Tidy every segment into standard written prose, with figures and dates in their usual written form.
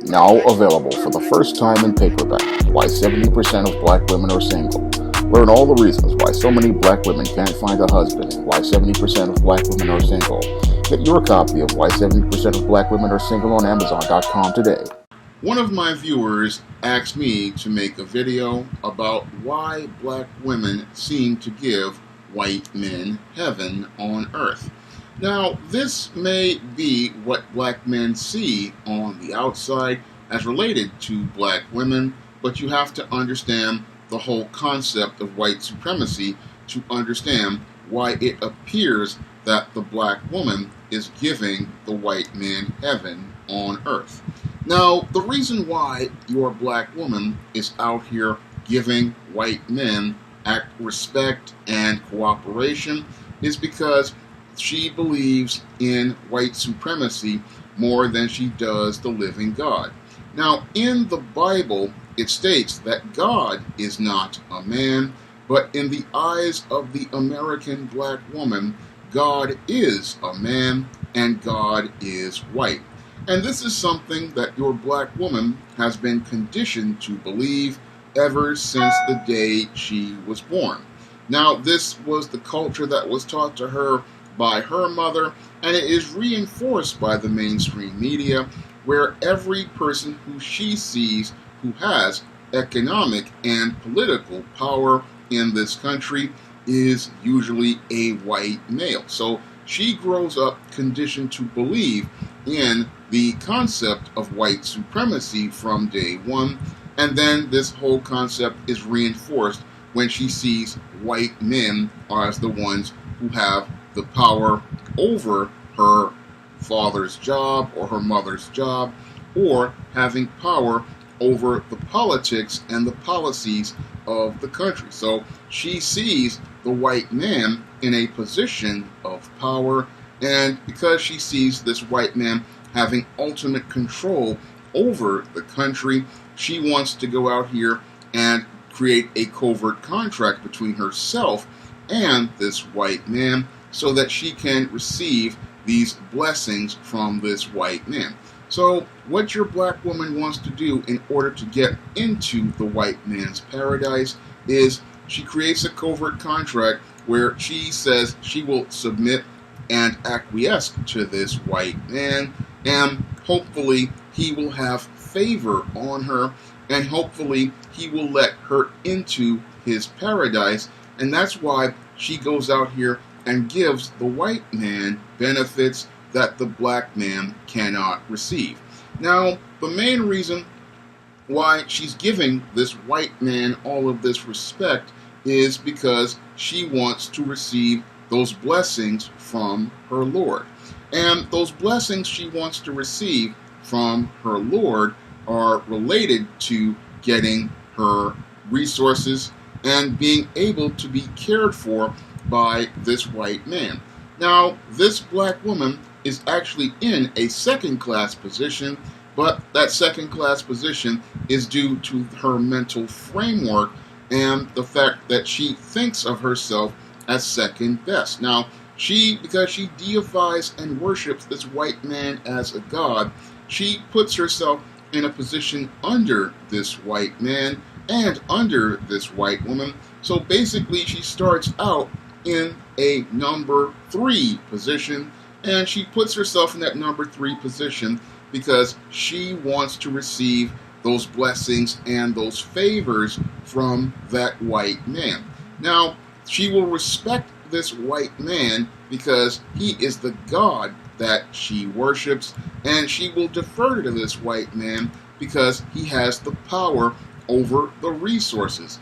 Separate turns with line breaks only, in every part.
Now available for the first time in paperback. Why 70% of black women are single. Learn all the reasons why so many black women can't find a husband and why 70% of black women are single. Get your copy of Why 70% of Black Women Are Single on Amazon.com today. One of my viewers asked me to make a video about why black women seem to give white men heaven on earth. Now, this may be what black men see on the outside as related to black women, but you have to understand the whole concept of white supremacy to understand why it appears that the black woman is giving the white man heaven on earth. Now, the reason why your black woman is out here giving white men respect and cooperation is because she believes in white supremacy more than she does the living God. Now, in the Bible, it states that God is not a man, but in the eyes of the American black woman, God is a man and God is white. And this is something that your black woman has been conditioned to believe ever since the day she was born. Now, this was the culture that was taught to her by her mother, and it is reinforced by the mainstream media, where every person who she sees who has economic and political power in this country is usually a white male. So she grows up conditioned to believe in the concept of white supremacy from day one, and then this whole concept is reinforced when she sees white men as the ones who have the power over her father's job or her mother's job, or having power over the politics and the policies of the country. So she sees the white man in a position of power, and because she sees this white man having ultimate control over the country, she wants to go out here and create a covert contract between herself and this white man so that she can receive these blessings from this white man. So what your black woman wants to do in order to get into the white man's paradise is she creates a covert contract where she says she will submit and acquiesce to this white man, and hopefully he will have favor on her, and hopefully he will let her into his paradise. And that's why she goes out here and gives the white man benefits that the black man cannot receive. Now, the main reason why she's giving this white man all of this respect is because she wants to receive those blessings from her Lord. And those blessings she wants to receive from her Lord are related to getting her resources and being able to be cared for by this white man. Now, this black woman is actually in a second-class position, but that second-class position is due to her mental framework and the fact that she thinks of herself as second best. Now, because she deifies and worships this white man as a god, she puts herself in a position under this white man and under this white woman. So basically, she starts out in a number 3 position, and she puts herself in that number 3 position because she wants to receive those blessings and those favors from that white man. Now, she will respect this white man because he is the God that she worships, and she will defer to this white man because he has the power over the resources.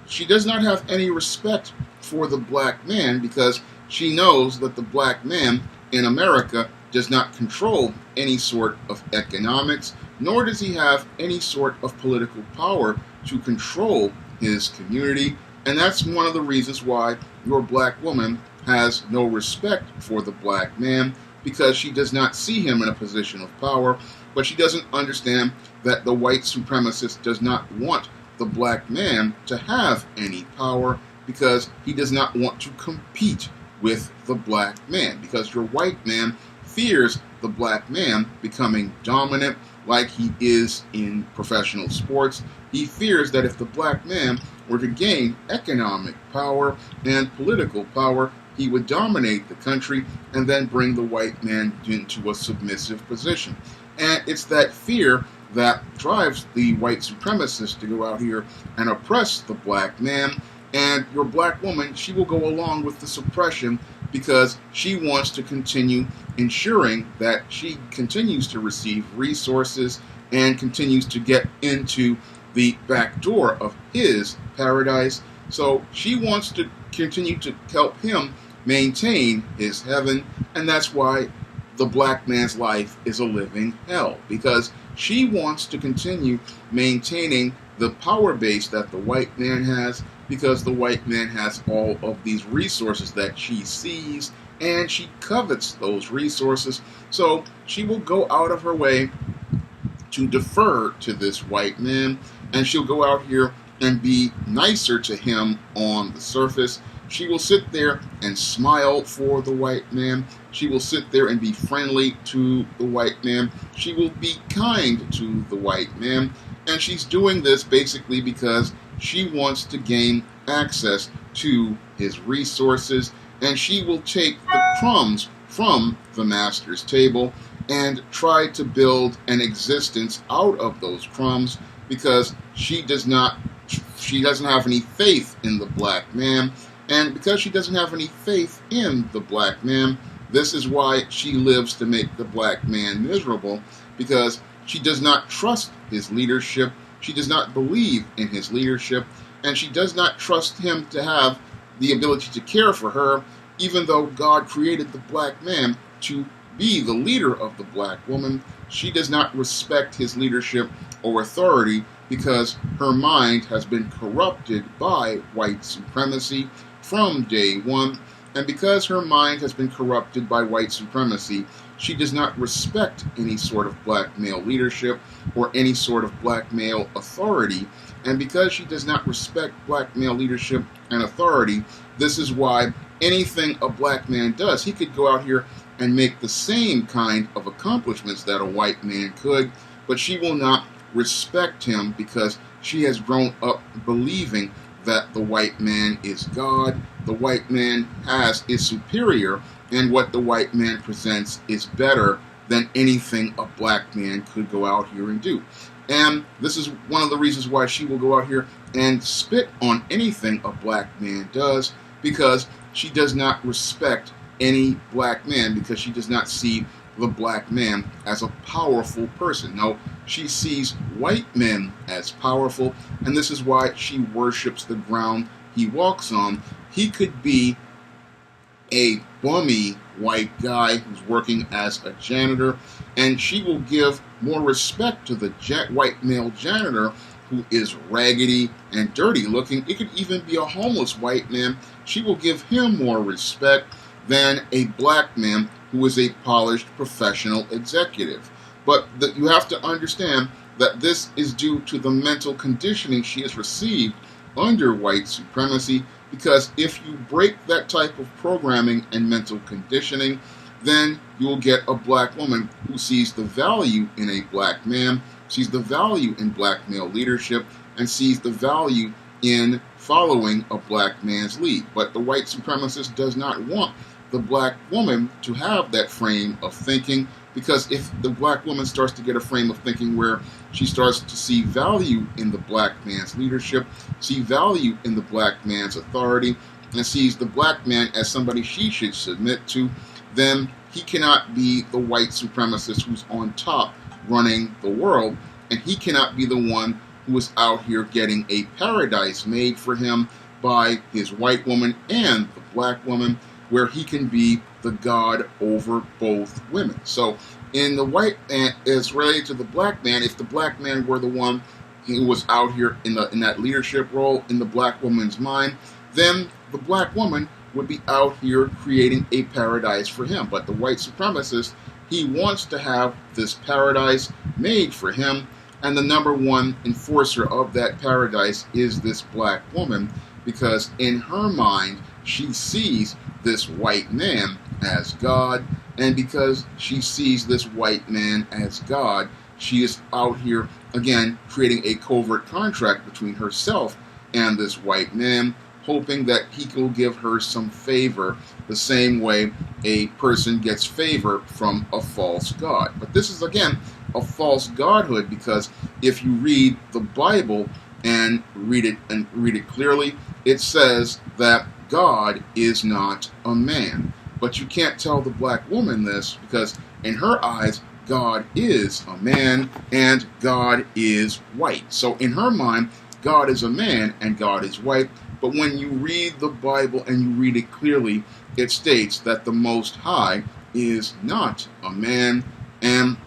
She does not have any respect for the black man because she knows that the black man in America does not control any sort of economics, nor does he have any sort of political power to control his community. And that's one of the reasons why your black woman has no respect for the black man, because she does not see him in a position of power, but she doesn't understand that the white supremacist does not want the black man to have any power because he does not want to compete with the black man, because your white man fears the black man becoming dominant like he is in professional sports. He fears that if the black man were to gain economic power and political power, he would dominate the country and then bring the white man into a submissive position. And it's that fear that drives the white supremacists to go out here and oppress the black man. And your black woman, she will go along with the suppression because she wants to continue ensuring that she continues to receive resources and continues to get into the back door of his paradise. So she wants to continue to help him maintain his heaven, and that's why the black man's life is a living hell, because she wants to continue maintaining the power base that the white man has, because the white man has all of these resources that she sees, and she covets those resources. So she will go out of her way to defer to this white man, and she'll go out here and be nicer to him on the surface. She will sit there and smile for the white man. She will sit there and be friendly to the white man. She will be kind to the white man. And she's doing this basically because she wants to gain access to his resources. And she will take the crumbs from the master's table and try to build an existence out of those crumbs, because she doesn't have any faith in the black man. And because she doesn't have any faith in the black man, this is why she lives to make the black man miserable, because she does not trust his leadership, she does not believe in his leadership, and she does not trust him to have the ability to care for her, even though God created the black man to be the leader of the black woman. She does not respect his leadership or authority because her mind has been corrupted by white supremacy from day one. And because her mind has been corrupted by white supremacy, she does not respect any sort of black male leadership or any sort of black male authority. And because she does not respect black male leadership and authority, this is why anything a black man does, he could go out here and make the same kind of accomplishments that a white man could, but she will not respect him because she has grown up believing that the white man is God, the white man is superior, and what the white man presents is better than anything a black man could go out here and do. And this is one of the reasons why she will go out here and spit on anything a black man does, because she does not respect any black man, because she does not see the black man as a powerful person. No, she sees white men as powerful, and this is why she worships the ground he walks on. He could be a bummy white guy who's working as a janitor, and she will give more respect to the white male janitor who is raggedy and dirty looking. It could even be a homeless white man. She will give him more respect than a black man who is a polished professional executive. But you have to understand that this is due to the mental conditioning she has received under white supremacy, because if you break that type of programming and mental conditioning, then you'll get a black woman who sees the value in a black man, sees the value in black male leadership, and sees the value in following a black man's lead. But the white supremacist does not want the black woman to have that frame of thinking, because if the black woman starts to get a frame of thinking where she starts to see value in the black man's leadership, see value in the black man's authority, and sees the black man as somebody she should submit to, then he cannot be the white supremacist who's on top running the world, and he cannot be the one who is out here getting a paradise made for him by his white woman and the black woman, where he can be the God over both women. So in the white man, as related to the black man, if the black man were the one who was out here in that leadership role in the black woman's mind, then the black woman would be out here creating a paradise for him. But the white supremacist, he wants to have this paradise made for him, and the number one enforcer of that paradise is this black woman, because in her mind, she sees this white man as God, And because she sees this white man as God, she is out here, again, creating a covert contract between herself and this white man, hoping that he will give her some favor, the same way a person gets favor from a false god. But this is, again, a false godhood, because if you read the Bible and read it clearly, it says that God is not a man. But you can't tell the black woman this, because in her eyes, God is a man and God is white. So in her mind, God is a man and God is white. But when you read the Bible and you read it clearly, it states that the Most High is not a man, and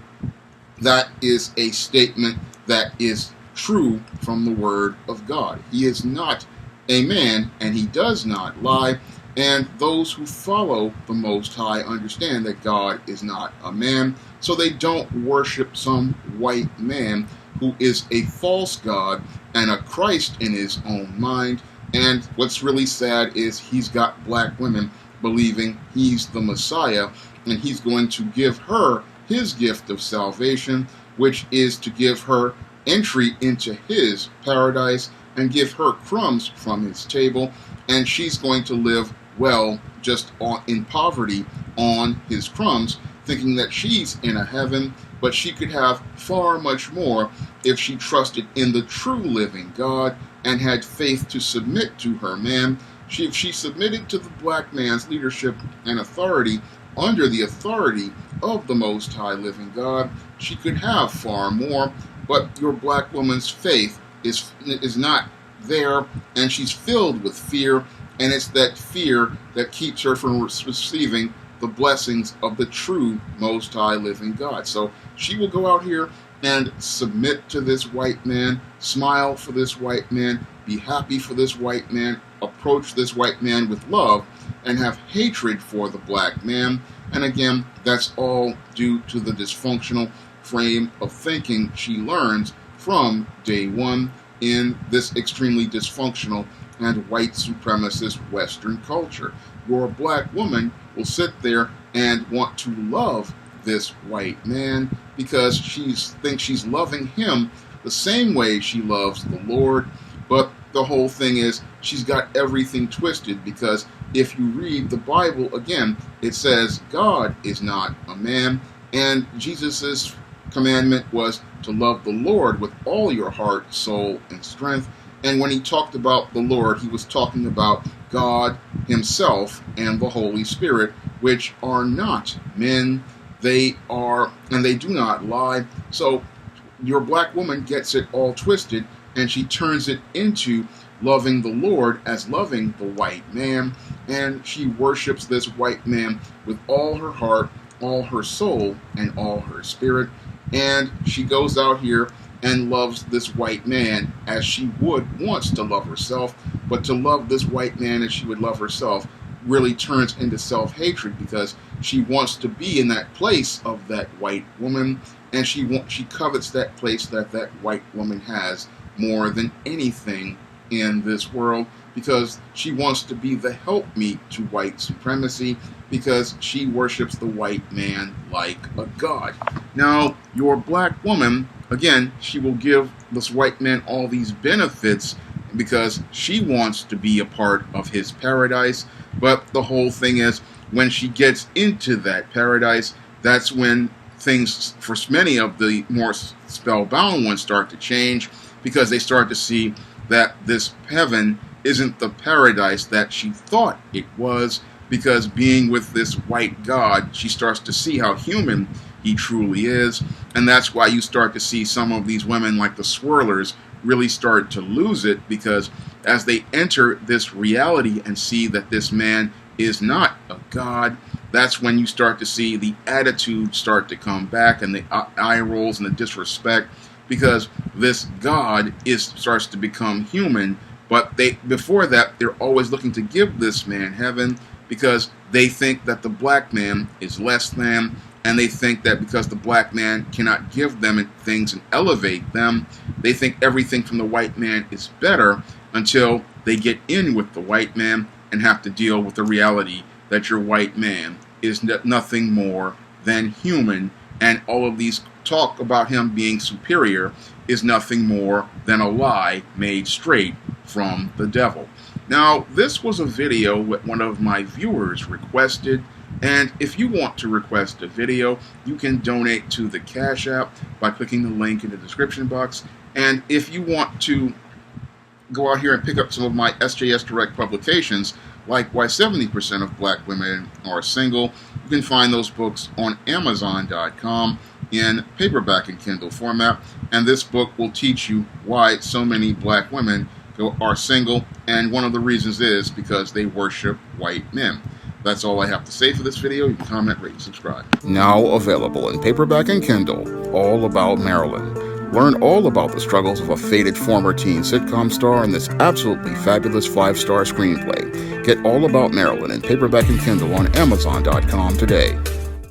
that is a statement that is true from the Word of God. He is not a man, and he does not lie. And those who follow the Most High understand that God is not a man, so they don't worship some white man who is a false god and a Christ in his own mind. And what's really sad is he's got black women believing he's the Messiah, and he's going to give her his gift of salvation, which is to give her entry into his paradise and give her crumbs from his table, and she's going to live well just in poverty on his crumbs, thinking that she's in a heaven. But she could have far much more if she trusted in the true living God and had faith to submit to her man. If she submitted to the black man's leadership and authority under the authority of the Most High living God, she could have far more. But your black woman's faith is not there, and she's filled with fear, and it's that fear that keeps her from receiving the blessings of the true Most High living God. So she will go out here and submit to this white man, smile for this white man, be happy for this white man, approach this white man with love, and have hatred for the black man. And again, that's all due to the dysfunctional frame of thinking she learns from day one in this extremely dysfunctional and white supremacist Western culture. Your black woman will sit there and want to love this white man because she thinks she's loving him the same way she loves the Lord. But the whole thing is she's got everything twisted, because if you read the Bible again, it says God is not a man, and Jesus's commandment was to love the Lord with all your heart, soul, and strength. And when he talked about the Lord, he was talking about God himself and the Holy Spirit, which are not men. They are, and they do not lie. So your black woman gets it all twisted, and she turns it into loving the Lord as loving the white man. And she worships this white man with all her heart, all her soul, and all her spirit. And she goes out here and loves this white man as she wants to love herself. But to love this white man as she would love herself really turns into self-hatred, because she wants to be in that place of that white woman, and she covets that place that white woman has more than anything in this world, because she wants to be the helpmeet to white supremacy, because she worships the white man like a god. Now, your black woman, again, she will give this white man all these benefits because she wants to be a part of his paradise. But the whole thing is, when she gets into that paradise, that's when things, for many of the more spellbound ones, start to change, because they start to see that this heaven isn't the paradise that she thought it was, because being with this white God, she starts to see how human he truly is. And that's why you start to see some of these women, like the swirlers, really start to lose it, because as they enter this reality and see that this man is not a god, that's when you start to see the attitude start to come back, and the eye rolls and the disrespect, because this God starts to become human. But before that, they're always looking to give this man heaven, because they think that the black man is less than, and they think that because the black man cannot give them things and elevate them, they think everything from the white man is better, until they get in with the white man and have to deal with the reality that your white man is nothing more than human, and all of these talk about him being superior is nothing more than a lie made straight from the devil. Now, this was a video that one of my viewers requested, and if you want to request a video, you can donate to the Cash App by clicking the link in the description box. And if you want to go out here and pick up some of my SJS Direct publications, like Why 70% of Black Women Are Single, you can find those books on Amazon.com in paperback and Kindle format. And this book will teach you why so many black women are single, and one of the reasons is because they worship white men. That's all I have to say for this video. You can comment, rate, and subscribe. Now available in paperback and Kindle, All About Marilyn. Learn all about the struggles of a faded former teen sitcom star in this absolutely fabulous 5-star screenplay. Get All About Marilyn in paperback and Kindle on Amazon.com today.